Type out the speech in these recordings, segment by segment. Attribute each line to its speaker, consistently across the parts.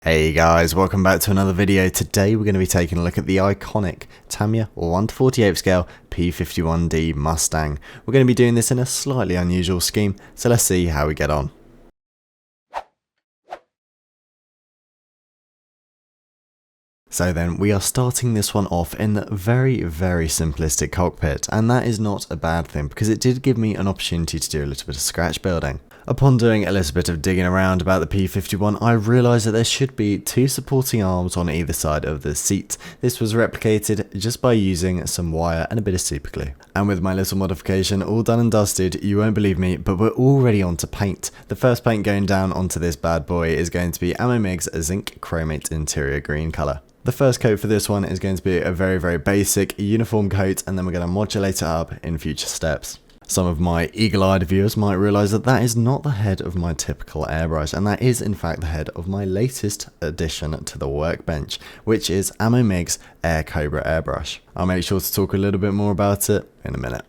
Speaker 1: Hey guys, welcome back to another video. Today we're going to be taking a look at the iconic Tamiya or 1/48 scale P-51D Mustang. We're going to be doing this in a slightly unusual scheme, so let's see how we get on. So then, we are starting this one off in the very simplistic cockpit, and that is not a bad thing because it did give me an opportunity to do a little bit of scratch building. Upon doing a little bit of digging around about the P-51, I realised that there should be two supporting arms on either side of the seat. This was replicated just by using some wire and a bit of super glue. And with my little modification all done and dusted, you won't believe me, but we're already on to paint. The first paint going down onto this bad boy is going to be Ammomig's Zinc Chromate Interior Green colour. The first coat for this one is going to be a very basic uniform coat, and then we're going to modulate it up in future steps. Some of my eagle-eyed viewers might realise that that is not the head of my typical airbrush, and that is in fact the head of my latest addition to the workbench, which is Ammomig's Air Cobra airbrush. I'll make sure to talk a little bit more about it in a minute.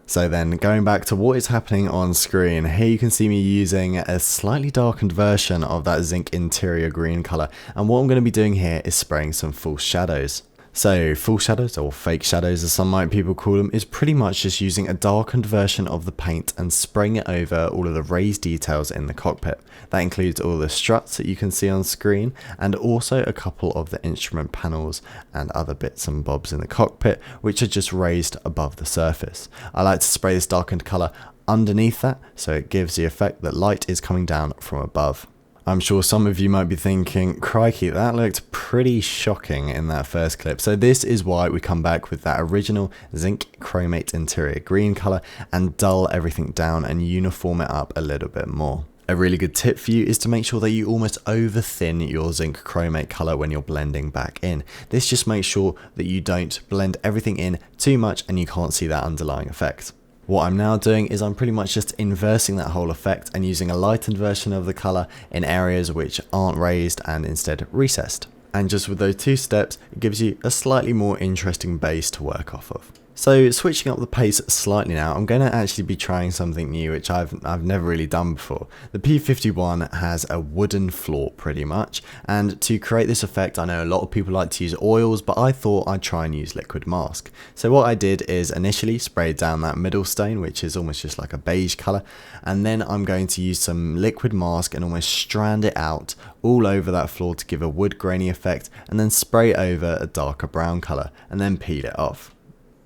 Speaker 1: So then, going back to what is happening on screen, here you can see me using a slightly darkened version of that zinc interior green colour, and what I'm going to be doing here is spraying some false shadows. So false shadows, or fake shadows as some people call them, is pretty much just using a darkened version of the paint and spraying it over all of the raised details in the cockpit. That includes all the struts that you can see on screen, and also a couple of the instrument panels and other bits and bobs in the cockpit which are just raised above the surface. I like to spray this darkened colour underneath that so it gives the effect that light is coming down from above. I'm sure some of you might be thinking, crikey, that looked pretty shocking in that first clip. So this is why we come back with that original zinc chromate interior green colour and dull everything down and uniform it up a little bit more. A really good tip for you is to make sure that you almost over thin your zinc chromate colour when you're blending back in. This just makes sure that you don't blend everything in too much and you can't see that underlying effect. What I'm now doing is I'm pretty much just inversing that whole effect and using a lightened version of the colour in areas which aren't raised and instead recessed. And just with those two steps, it gives you a slightly more interesting base to work off of. So switching up the pace slightly now, I'm going to actually be trying something new which I've never really done before. The P-51 has a wooden floor pretty much, and to create this effect I know a lot of people like to use oils, but I thought I'd try and use liquid mask. So what I did is initially spray down that middle stain, which is almost just like a beige colour, and then I'm going to use some liquid mask and almost strand it out all over that floor to give a wood grainy effect, and then spray over a darker brown colour and then peel it off.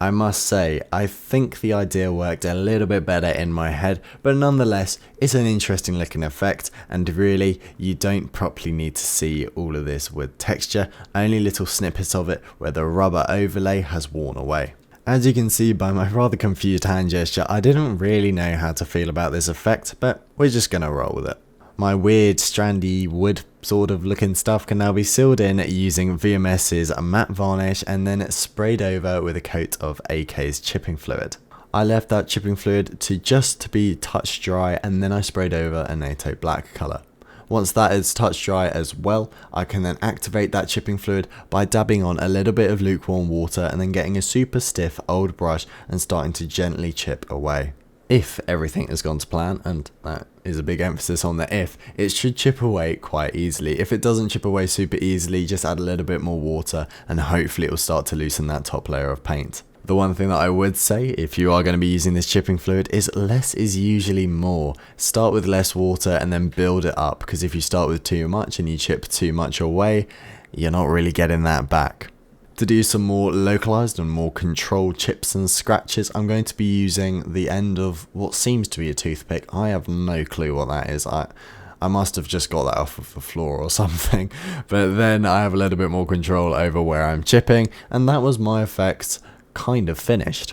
Speaker 1: I must say, I think the idea worked a little bit better in my head, but nonetheless, it's an interesting looking effect, and really, you don't properly need to see all of this wood texture, only little snippets of it where the rubber overlay has worn away. As you can see by my rather confused hand gesture, I didn't really know how to feel about this effect, but we're just gonna roll with it. My weird strandy wood sort of looking stuff can now be sealed in using VMS's matte varnish and then sprayed over with a coat of AK's chipping fluid. I left that chipping fluid to be touch dry, and then I sprayed over a NATO black colour. Once that is touch dry as well, I can then activate that chipping fluid by dabbing on a little bit of lukewarm water and then getting a super stiff old brush and starting to gently chip away. If everything has gone to plan, and that is a big emphasis on the if, it should chip away quite easily. If it doesn't chip away super easily, just add a little bit more water and hopefully it will start to loosen that top layer of paint. The one thing that I would say, if you are going to be using this chipping fluid, is less is usually more. Start with less water and then build it up, because if you start with too much and you chip too much away, you're not really getting that back. To do some more localized and more controlled chips and scratches, I'm going to be using the end of what seems to be a toothpick. I have no clue what that is. I must have just got that off of the floor or something, but then I have a little bit more control over where I'm chipping, and that was my effect kind of finished.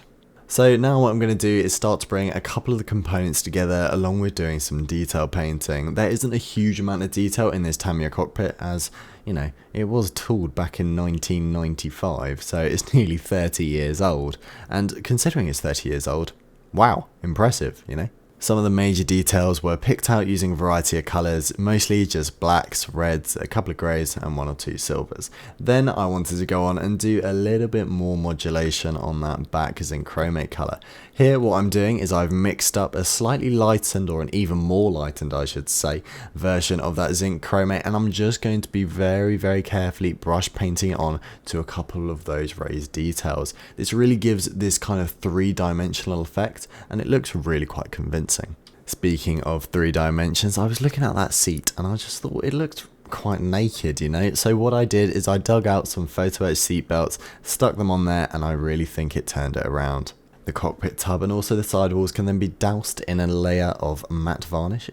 Speaker 1: So now what I'm going to do is start to bring a couple of the components together along with doing some detail painting. There isn't a huge amount of detail in this Tamiya cockpit, as you know, it was tooled back in 1995, so it's nearly 30 years old, and considering it's 30 years old, wow, impressive, you know. Some of the major details were picked out using a variety of colours, mostly just blacks, reds, a couple of greys and one or two silvers. Then I wanted to go on and do a little bit more modulation on that back zinc chromate colour. Here what I'm doing is I've mixed up a slightly lightened, or an even more lightened I should say, version of that zinc chromate, and I'm just going to be very carefully brush painting it on to a couple of those raised details. This really gives this kind of three-dimensional effect, and it looks really quite convincing. Speaking of 3 dimensions, I was looking at that seat and I just thought it looked quite naked, you know. So what I did is I dug out some photo etched seat belts, stuck them on there, and I really think it turned it around. The cockpit tub and also the sidewalls can then be doused in a layer of matte varnish,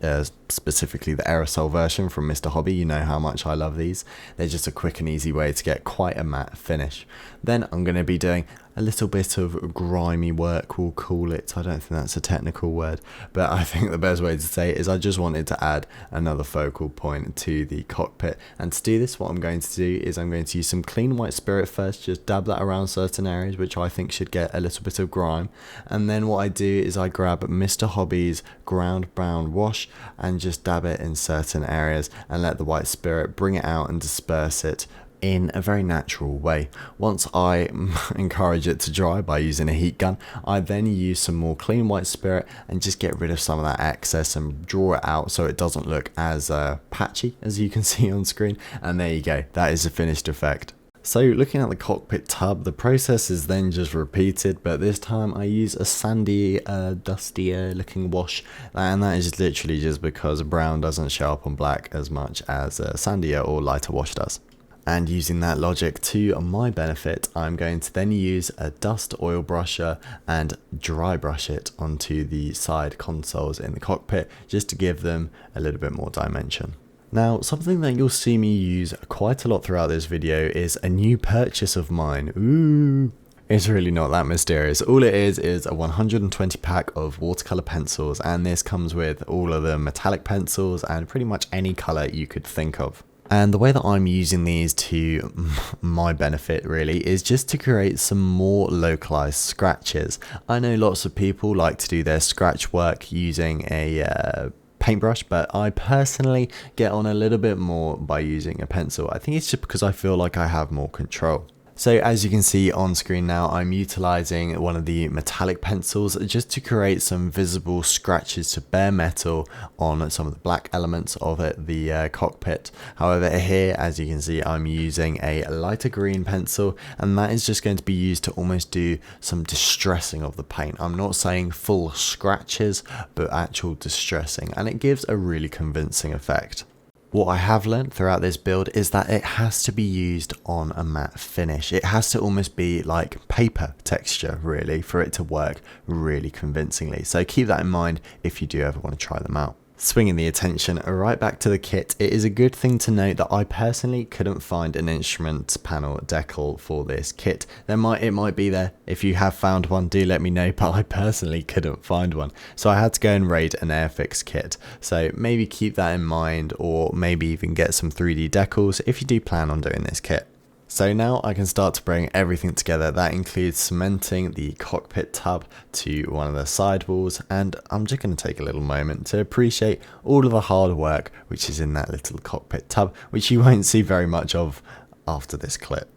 Speaker 1: specifically the aerosol version from Mr. Hobby. You know how much I love these. They're just a quick and easy way to get quite a matte finish. Then I'm going to be doing a little bit of grimy work, we'll call it. I don't think that's a technical word, but I think the best way to say it is I just wanted to add another focal point to the cockpit. And to do this, what I'm going to do is I'm going to use some clean white spirit first, just dab that around certain areas which I think should get a little bit of grime. And then what I do is I grab Mr. Hobby's ground brown wash and just dab it in certain areas and let the white spirit bring it out and disperse it in a very natural way. Once I encourage it to dry by using a heat gun, I then use some more clean white spirit and just get rid of some of that excess and draw it out so it doesn't look as patchy as you can see on screen. And there you go, that is a finished effect. So looking at the cockpit tub, the process is then just repeated, but this time I use a sandy, dustier looking wash, and that is literally just because brown doesn't show up on black as much as sandier or lighter wash does. And using that logic to my benefit, I'm going to then use a dust oil brusher and dry brush it onto the side consoles in the cockpit, just to give them a little bit more dimension. Now, something that you'll see me use quite a lot throughout this video is a new purchase of mine. Ooh! It's really not that mysterious. All it is a 120 pack of watercolor pencils, and this comes with all of the metallic pencils and pretty much any color you could think of. And the way that I'm using these to my benefit really is just to create some more localized scratches. I know lots of people like to do their scratch work using a paintbrush, but I personally get on a little bit more by using a pencil. I think it's just because I feel like I have more control. So as you can see on screen now, I'm utilizing one of the metallic pencils just to create some visible scratches to bare metal on some of the black elements of the cockpit. However, here, as you can see, I'm using a lighter green pencil, and that is just going to be used to almost do some distressing of the paint. I'm not saying full scratches, but actual distressing, and it gives a really convincing effect. What I have learned throughout this build is that it has to be used on a matte finish. It has to almost be like paper texture really for it to work really convincingly. So keep that in mind if you do ever want to try them out. Swinging the attention right back to the kit, it is a good thing to note that I personally couldn't find an instrument panel decal for this kit. It might be there. If you have found one, do let me know, but I personally couldn't find one. So I had to go and raid an Airfix kit. So maybe keep that in mind, or maybe even get some 3D decals if you do plan on doing this kit. So now I can start to bring everything together. That includes cementing the cockpit tub to one of the sidewalls, and I'm just going to take a little moment to appreciate all of the hard work which is in that little cockpit tub, which you won't see very much of after this clip.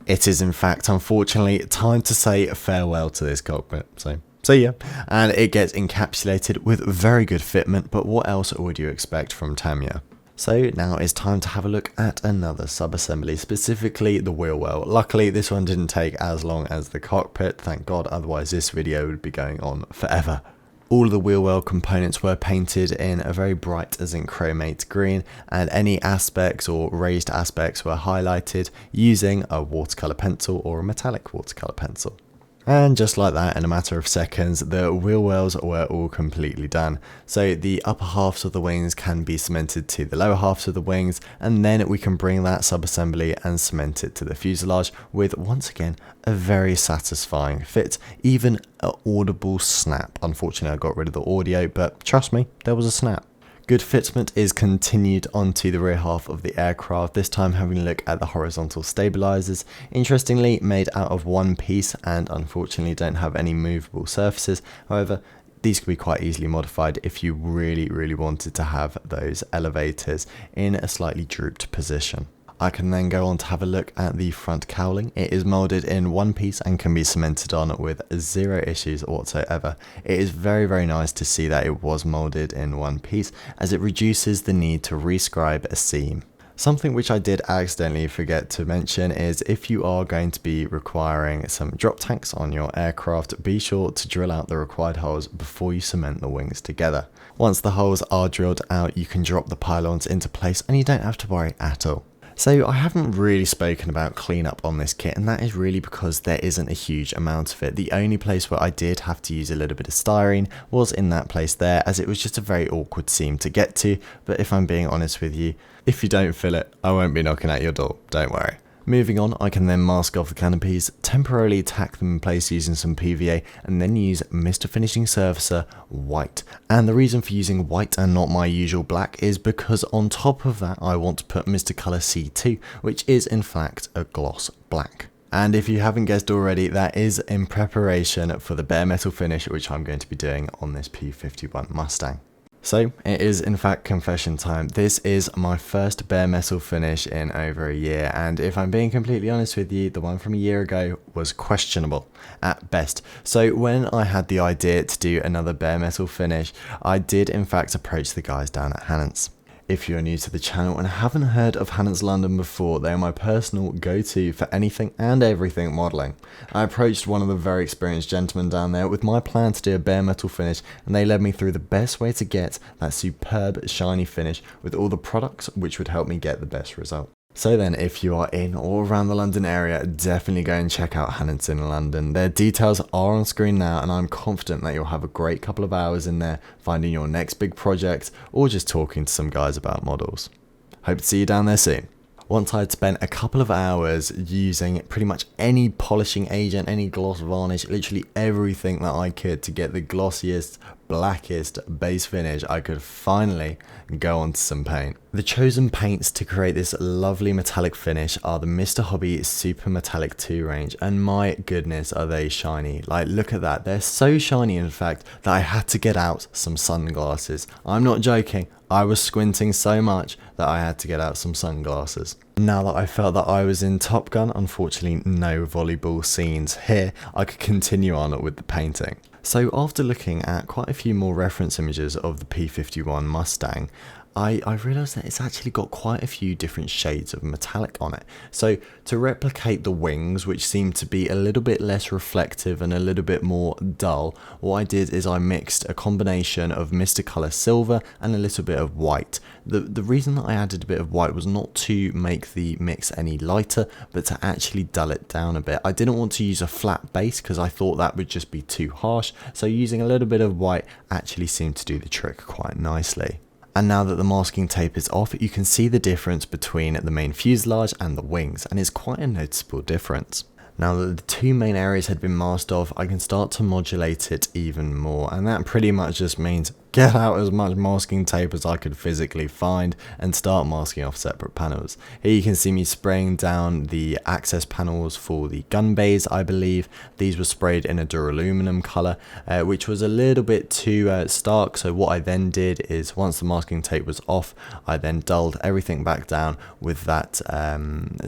Speaker 1: It is in fact, unfortunately, time to say farewell to this cockpit, so see ya. And it gets encapsulated with very good fitment, but what else would you expect from Tamiya? So now it's time to have a look at another sub-assembly, specifically the wheel well. Luckily this one didn't take as long as the cockpit, thank God, otherwise this video would be going on forever. All of the wheel well components were painted in a very bright zinc chromate green, and any aspects or raised aspects were highlighted using a watercolor pencil or a metallic watercolor pencil. And just like that, in a matter of seconds, the wheel wells were all completely done. So the upper halves of the wings can be cemented to the lower halves of the wings, and then we can bring that sub-assembly and cement it to the fuselage with, once again, a very satisfying fit, even an audible snap. Unfortunately, I got rid of the audio, but trust me, there was a snap. Good fitment is continued onto the rear half of the aircraft, this time having a look at the horizontal stabilizers. Interestingly, made out of one piece and unfortunately don't have any movable surfaces. However, these could be quite easily modified if you really wanted to have those elevators in a slightly drooped position. I can then go on to have a look at the front cowling. It is moulded in one piece and can be cemented on with zero issues whatsoever. It is very, very nice to see that it was moulded in one piece, as it reduces the need to rescribe a seam. Something which I did accidentally forget to mention is if you are going to be requiring some drop tanks on your aircraft, be sure to drill out the required holes before you cement the wings together. Once the holes are drilled out, you can drop the pylons into place and you don't have to worry at all. So I haven't really spoken about cleanup on this kit, and that is really because there isn't a huge amount of it. The only place where I did have to use a little bit of styrene was in that place there, as it was just a very awkward seam to get to. But if I'm being honest with you, if you don't fill it, I won't be knocking at your door, don't worry. Moving on, I can then mask off the canopies, temporarily tack them in place using some PVA, and then use Mr. Finishing Surfacer White. And the reason for using white and not my usual black is because on top of that I want to put Mr. Colour C2, which is in fact a gloss black. And if you haven't guessed already, that is in preparation for the bare metal finish which I'm going to be doing on this P-51 Mustang. So it is in fact confession time. This is my first bare metal finish in over a year, and if I'm being completely honest with you, the one from a year ago was questionable at best. So when I had the idea to do another bare metal finish, I did in fact approach the guys down at Hannants. If you're new to the channel and haven't heard of Hannants London before, they are my personal go-to for anything and everything modelling. I approached one of the very experienced gentlemen down there with my plan to do a bare metal finish, and they led me through the best way to get that superb shiny finish with all the products which would help me get the best result. So then, if you are in or around the London area, definitely go and check out Hannants in London. Their details are on screen now, and I'm confident that you'll have a great couple of hours in there finding your next big project or just talking to some guys about models. Hope to see you down there soon. Once I'd spent a couple of hours using pretty much any polishing agent, any gloss varnish, literally everything that I could to get the glossiest, blackest base finish, I could finally go on to some paint. The chosen paints to create this lovely metallic finish are the Mr. Hobby Super Metallic 2 range, and my goodness are they shiny. Like, look at that, they're so shiny in fact that I had to get out some sunglasses. I'm not joking, I was squinting so much that I had to get out some sunglasses. Now that I felt that I was in Top Gun, unfortunately no volleyball scenes here, I could continue on with the painting. So after looking at quite a few more reference images of the P-51 Mustang, I realised that it's actually got quite a few different shades of metallic on it. So to replicate the wings, which seem to be a little bit less reflective and a little bit more dull, what I did is I mixed a combination of Mr. Colour Silver and a little bit of white. The reason that I added a bit of white was not to make the mix any lighter, but to actually dull it down a bit. I didn't want to use a flat base because I thought that would just be too harsh, so using a little bit of white actually seemed to do the trick quite nicely. And now that the masking tape is off, you can see the difference between the main fuselage and the wings, and it's quite a noticeable difference. Now that the two main areas had been masked off, I can start to modulate it even more, and that pretty much just means get out as much masking tape as I could physically find and start masking off separate panels. Here you can see me spraying down the access panels for the gun bays, I believe. These were sprayed in a duraluminum colour, which was a little bit too stark, so what I then did is once the masking tape was off, I then dulled everything back down with that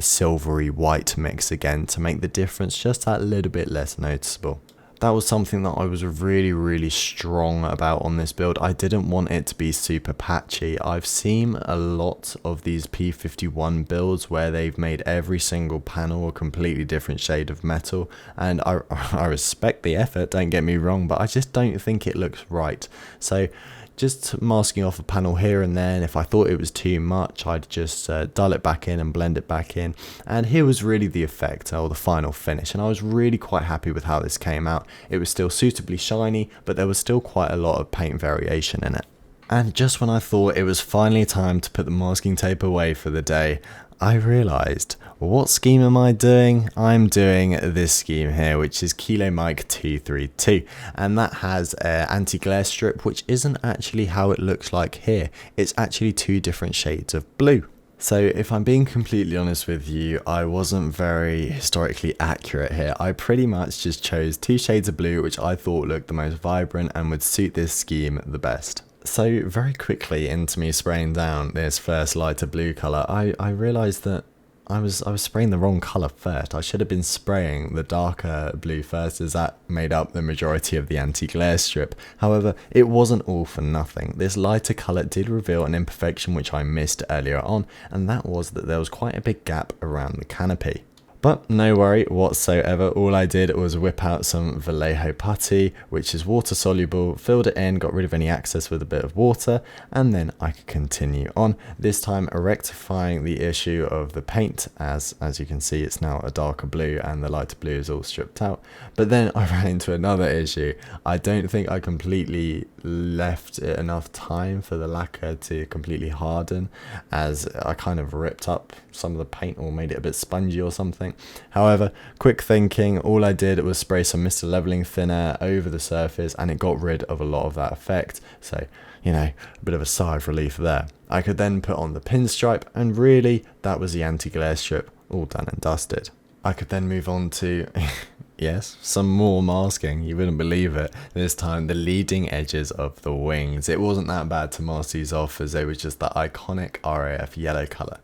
Speaker 1: silvery white mix again to make the difference just that little bit less noticeable. That was something that I was really strong about on this build. I didn't want it to be super patchy. I've seen a lot of these P-51 builds where they've made every single panel a completely different shade of metal, and I respect the effort, don't get me wrong, but I just don't think it looks right. So just masking off a panel here and there, and if I thought it was too much, I'd just dull it back in and blend it back in. And here was really the effect, or the final finish, and I was really quite happy with how this came out. It was still suitably shiny, but there was still quite a lot of paint variation in it. And just when I thought it was finally time to put the masking tape away for the day, I realised, what scheme am I doing? I'm doing this scheme here, which is Kilo Mike 232, and that has an anti-glare strip, which isn't actually how it looks like here. It's actually two different shades of blue. So if I'm being completely honest with you, I wasn't very historically accurate here. I pretty much just chose two shades of blue, which I thought looked the most vibrant and would suit this scheme the best. So very quickly into me spraying down this first lighter blue colour, I realised that I was spraying the wrong colour first. I should have been spraying the darker blue first, as that made up the majority of the anti-glare strip. However, it wasn't all for nothing. This lighter colour did reveal an imperfection which I missed earlier on, and that was that there was quite a big gap around the canopy. But no worry whatsoever, all I did was whip out some Vallejo putty, which is water soluble, filled it in, got rid of any excess with a bit of water, and then I could continue on, this time rectifying the issue of the paint, as you can see it's now a darker blue and the lighter blue is all stripped out. But then I ran into another issue. I don't think I completely left it enough time for the lacquer to completely harden, as I kind of ripped up some of the paint or made it a bit spongy or something. However, quick thinking, all I did was spray some Mr. Leveling Thinner over the surface and it got rid of a lot of that effect. So, you know, a bit of a sigh of relief there. I could then put on the pinstripe, and really that was the anti-glare strip all done and dusted. I could then move on to yes, some more masking. You wouldn't believe it. This time the leading edges of the wings. It wasn't that bad to mask these off, as they were just that iconic RAF yellow colour.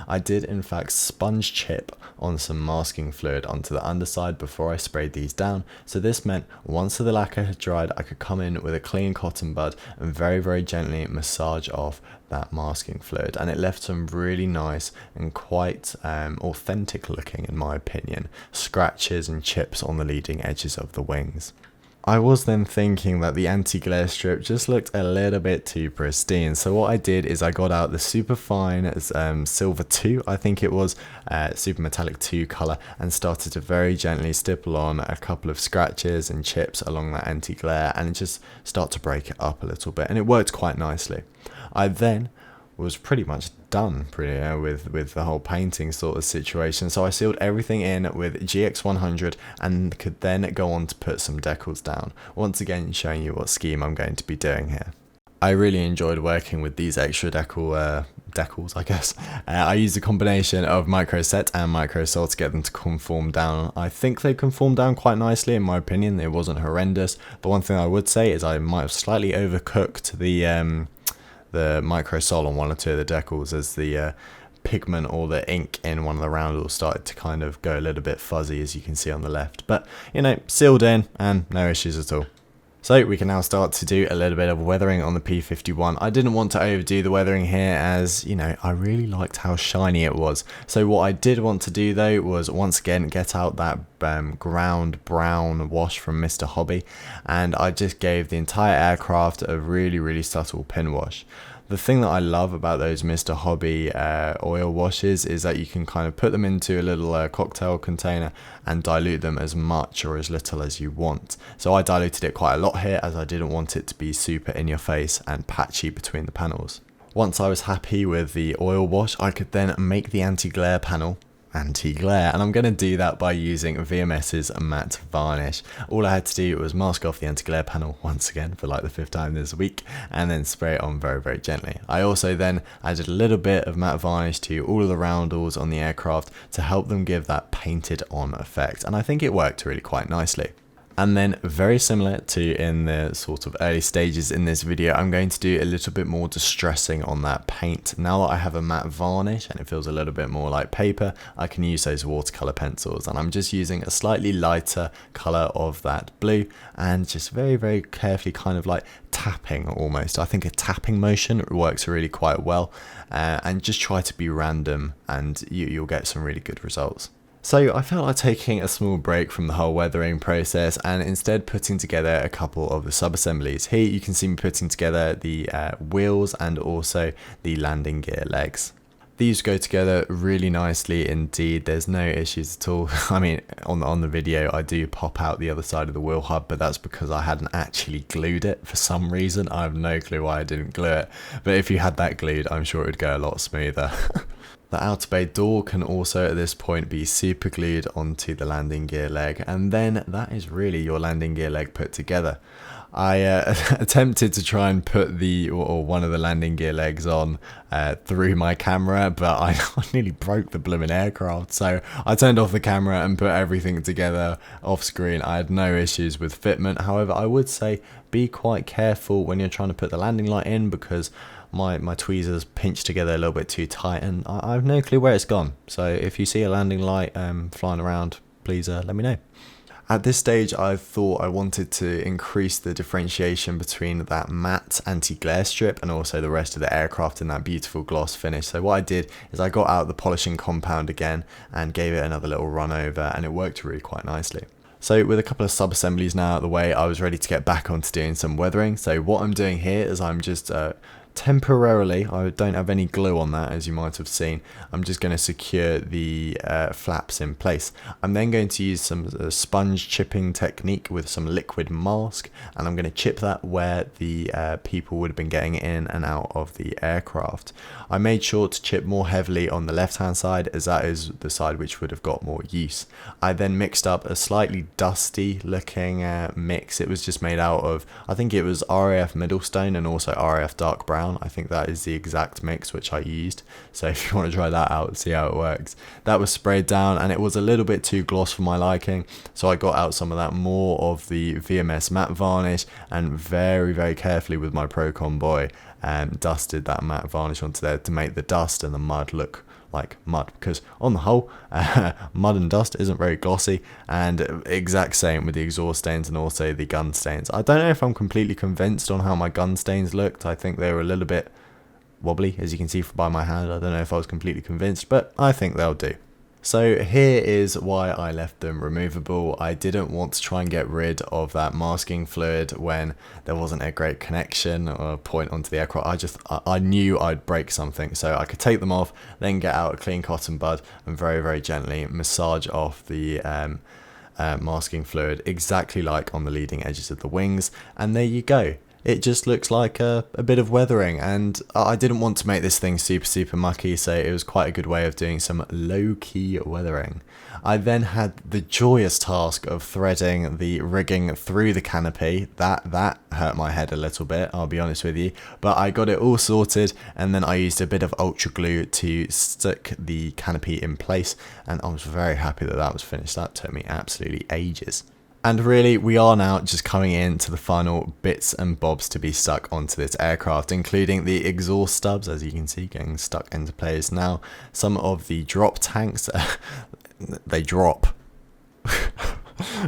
Speaker 1: I did in fact sponge chip on some masking fluid onto the underside before I sprayed these down, so this meant once the lacquer had dried I could come in with a clean cotton bud and very gently massage off that masking fluid, and it left some really nice and quite authentic looking, in my opinion, scratches and chips on the leading edges of the wings. I was then thinking that the anti-glare strip just looked a little bit too pristine, so what I did is I got out the super fine silver 2, I think it was, super metallic 2 colour, and started to very gently stipple on a couple of scratches and chips along that anti-glare and just start to break it up a little bit, and it worked quite nicely. I then was pretty much done with the whole painting sort of situation, so I sealed everything in with GX100 and could then go on to put some decals down, once again showing you what scheme I'm going to be doing here. I really enjoyed working with these extra decals, I guess. I used a combination of micro set and micro sol to get them to conform down. I think they conformed down quite nicely, in my opinion. It wasn't horrendous, but one thing I would say is I might have slightly overcooked the micro sol on one or two of the decals, as the pigment or the ink in one of the roundels started to kind of go a little bit fuzzy, as you can see on the left. But, you know, sealed in and no issues at all. So we can now start to do a little bit of weathering on the P-51. I didn't want to overdo the weathering here, as, you know, I really liked how shiny it was. So what I did want to do though was once again get out that ground brown wash from Mr. Hobby, and I just gave the entire aircraft a really subtle pin wash. The thing that I love about those Mr. Hobby oil washes is that you can kind of put them into a little cocktail container and dilute them as much or as little as you want. So I diluted it quite a lot here, as I didn't want it to be super in your face and patchy between the panels. Once I was happy with the oil wash, I could then make the anti-glare panel anti-glare, and I'm going to do that by using VMS's matte varnish. All I had to do was mask off the anti-glare panel once again for like the 5th time this week, and then spray it on very gently. I also then added a little bit of matte varnish to all of the roundels on the aircraft to help them give that painted on effect, and I think it worked really quite nicely. And then, very similar to in the sort of early stages in this video, I'm going to do a little bit more distressing on that paint. Now that I have a matte varnish and it feels a little bit more like paper, I can use those watercolor pencils, and I'm just using a slightly lighter color of that blue and just very carefully kind of like tapping almost. I think a tapping motion works really quite well, and just try to be random and you'll get some really good results. So I felt like taking a small break from the whole weathering process and instead putting together a couple of the sub-assemblies. Here you can see me putting together the wheels and also the landing gear legs. These go together really nicely indeed. There's no issues at all. I mean, on the video I do pop out the other side of the wheel hub, but that's because I hadn't actually glued it for some reason. I have no clue why I didn't glue it, but if you had that glued, I'm sure it would go a lot smoother. The outer bay door can also at this point be super glued onto the landing gear leg, and then that is really your landing gear leg put together. I attempted to try and put one of the landing gear legs on through my camera, but I nearly broke the blooming aircraft, so I turned off the camera and put everything together off screen. I had no issues with fitment. However, I would say be quite careful when you're trying to put the landing light in, because my tweezers pinched together a little bit too tight, and I have no clue where it's gone. So if you see a landing light flying around, please let me know. At this stage, I thought I wanted to increase the differentiation between that matte anti-glare strip and also the rest of the aircraft in that beautiful gloss finish. So what I did is I got out the polishing compound again and gave it another little run over, and it worked really quite nicely. So with a couple of sub-assemblies now out of the way, I was ready to get back onto doing some weathering. So what I'm doing here is I'm just temporarily, I don't have any glue on that, as you might have seen. I'm just going to secure the flaps in place. I'm then going to use some sponge chipping technique with some liquid mask, and I'm going to chip that where the people would have been getting in and out of the aircraft. I made sure to chip more heavily on the left hand side, as that is the side which would have got more use. I then mixed up a slightly dusty looking mix. It was just made out of, I think it was RAF middle stone and also RAF dark brown. I think that is the exact mix which I used, so if you want to try that out, see how it works. That was sprayed down, and it was a little bit too gloss for my liking, so I got out some of that more of the VMS matte varnish, and very carefully with my Procon boy dusted that matte varnish onto there to make the dust and the mud look like mud, because on the whole mud and dust isn't very glossy, and exact same with the exhaust stains and also the gun stains. I don't know if I'm completely convinced on how my gun stains looked. I think they were a little bit wobbly, as you can see by my hand. I don't know if I was completely convinced, but I think they'll do. So here is why I left them removable. I didn't want to try and get rid of that masking fluid when there wasn't a great connection or point onto the aircraft. I knew I'd break something, so I could take them off, then get out a clean cotton bud and very gently massage off the masking fluid, exactly like on the leading edges of the wings, and there you go. It just looks like a bit of weathering, and I didn't want to make this thing super mucky, so it was quite a good way of doing some low-key weathering. I then had the joyous task of threading the rigging through the canopy. That hurt my head a little bit, I'll be honest with you, but I got it all sorted, and then I used a bit of ultra glue to stick the canopy in place, and I was very happy that that was finished. That took me absolutely ages. And really, we are now just coming into the final bits and bobs to be stuck onto this aircraft, including the exhaust stubs, as you can see, getting stuck into place now. Some of the drop tanks, they drop.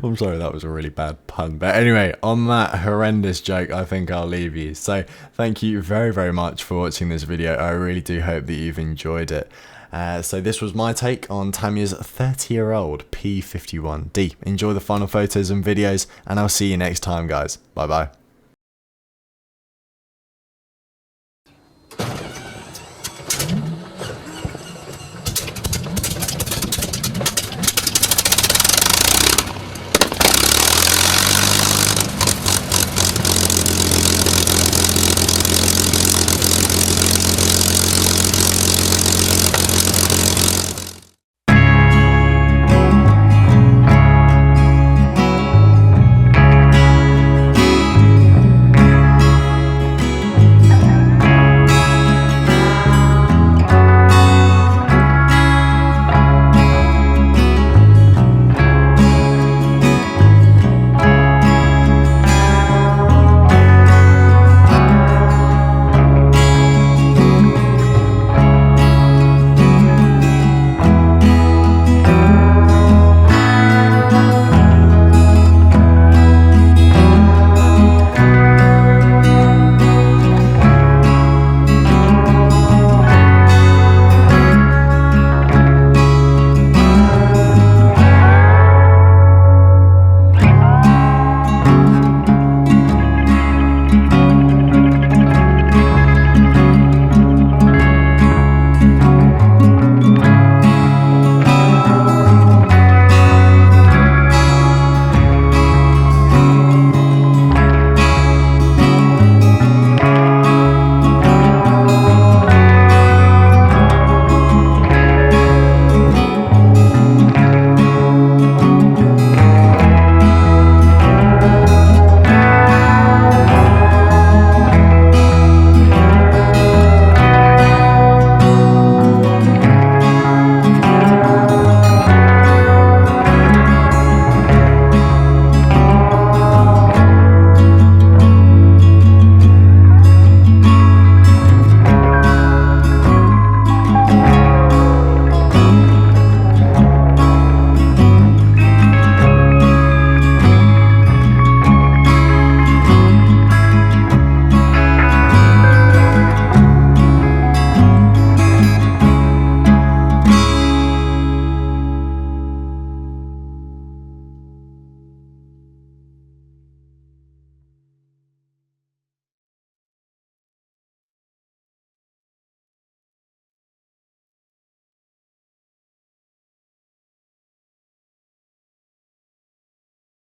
Speaker 1: I'm sorry, that was a really bad pun. But anyway, on that horrendous joke, I think I'll leave you. So thank you very much for watching this video. I really do hope that you've enjoyed it. So this was my take on Tamiya's 30-year-old P-51D. Enjoy the final photos and videos, and I'll see you next time, guys. Bye bye.